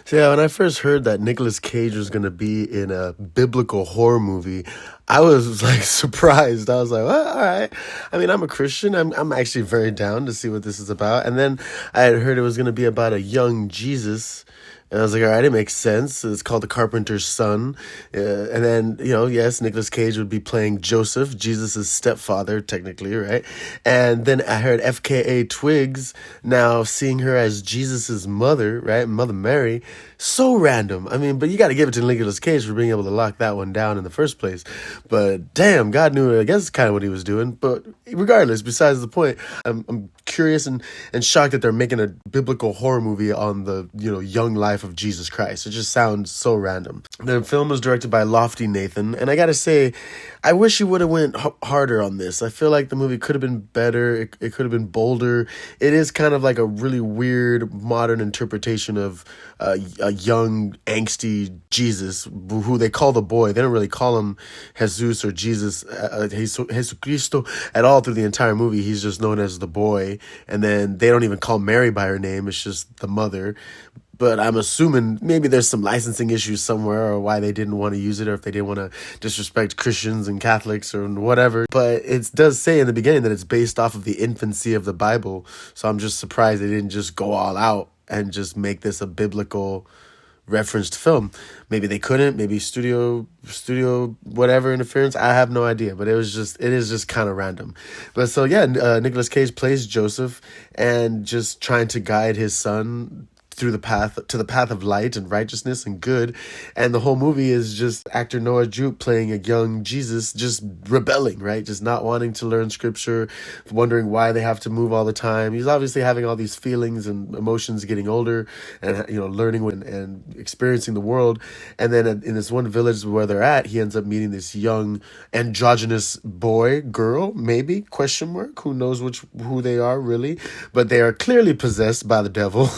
So yeah, when I first heard that Nicolas Cage was going to be in a biblical horror movie, I was like surprised. I was like, well, all right. I mean, I'm a Christian. I'm actually very down to see what this is about. And then I had heard it was going to be about a young Jesus. And I was like, all right, it makes sense. It's called The Carpenter's Son. And then, yes, Nicolas Cage would be playing Joseph, Jesus' stepfather, technically, right? And then I heard FKA Twigs now seeing her as Jesus' mother, right? Mother Mary. So random. I mean, but you got to give it to Nicolas Cage for being able to lock that one down in the first place. But damn, God knew it. I guess kind of what he was doing. But regardless, besides the point, I'm curious and shocked that they're making a biblical horror movie on the, young life of Jesus Christ. It just sounds so random. The film was directed by Lofty Nathan, and I gotta say, I wish he would have went harder on this. I feel like the movie could have been better. It could have been bolder. It is kind of like a really weird modern interpretation of a young angsty Jesus who they call the boy. They don't really call him Jesus or Jesus, Jesucristo at all through the entire movie. He's just known as the boy, and then they don't even call Mary by her name. It's just the mother. But I'm assuming maybe there's some licensing issues somewhere, or why they didn't want to use it, or if they didn't want to disrespect Christians and Catholics or whatever. But it does say in the beginning that it's based off of the infancy of the Bible. So I'm just surprised they didn't just go all out and just make this a biblical referenced film. Maybe they couldn't, maybe studio whatever interference, I have no idea, but it is just kind of random. But so yeah, Nicolas Cage plays Joseph and just trying to guide his son through the path of light and righteousness and good. And the whole movie is just actor Noah Jupe playing a young Jesus, just rebelling, right? Just not wanting to learn scripture, wondering why they have to move all the time. He's obviously having all these feelings and emotions getting older and, learning and experiencing the world. And then in this one village where they're at, he ends up meeting this young androgynous boy, girl, maybe, question mark, who knows who they are really, but they are clearly possessed by the devil.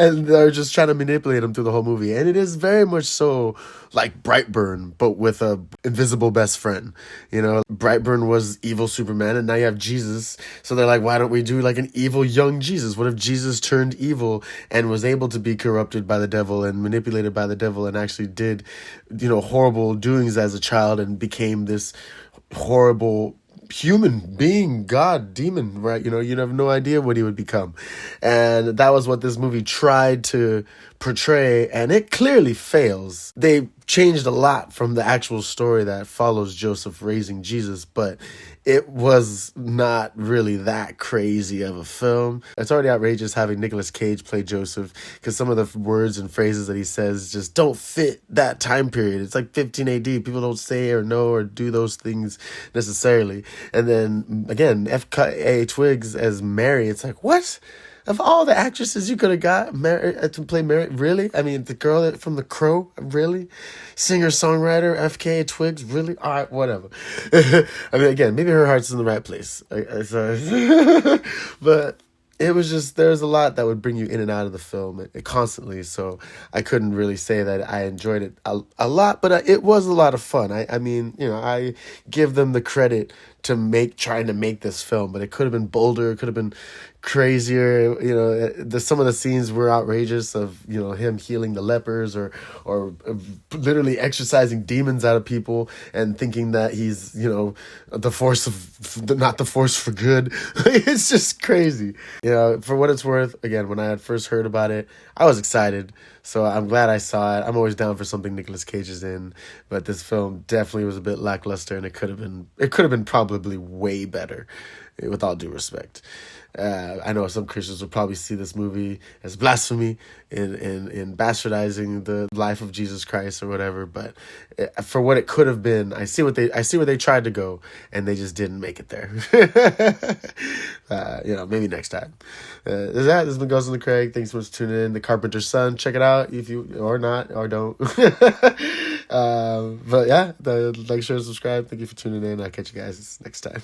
And they're just trying to manipulate him through the whole movie. And it is very much so like Brightburn, but with a invisible best friend. Brightburn was evil Superman, and now you have Jesus. So they're like, why don't we do like an evil young Jesus? What if Jesus turned evil and was able to be corrupted by the devil and manipulated by the devil and actually did, horrible doings as a child and became this horrible human being, God, demon, right? You have no idea what he would become. And that was what this movie tried to portray, and it clearly fails. They changed a lot from the actual story that follows Joseph raising Jesus, but it was not really that crazy of a film. It's already outrageous having Nicolas Cage play Joseph, because some of the words and phrases that he says just don't fit that time period. It's like 15 AD. People don't say or know or do those things necessarily. And then again, FKA Twigs as Mary, it's like, what? Of all the actresses you could have got to play Mary, really? I mean, the girl from The Crow, really? Singer-songwriter, FKA Twigs, really? All right, whatever. I mean, again, maybe her heart's in the right place. But it was just, there's a lot that would bring you in and out of the film constantly. So I couldn't really say that I enjoyed it a lot, but it was a lot of fun. I mean, I give them the credit to trying to make this film, but it could have been bolder. It could have been crazier. Some of the scenes were outrageous of, him healing the lepers or literally exorcising demons out of people and thinking that he's, the force not the force for good. It's just crazy. For what it's worth, again, when I had first heard about it, I was excited. So I'm glad I saw it. I'm always down for something Nicolas Cage is in, but this film definitely was a bit lackluster, and it could have been probably way better, with all due respect. I know some Christians will probably see this movie as blasphemy in bastardizing the life of Jesus Christ or whatever, but for what it could have been, I see where they tried to go, and they just didn't make it there. Maybe next time. This has been Ghost in the Craig. Thanks so much for tuning in. The Carpenter's Son. Check it out if you or not or don't. But yeah, like, share, subscribe. Thank you for tuning in. I'll catch you guys next time.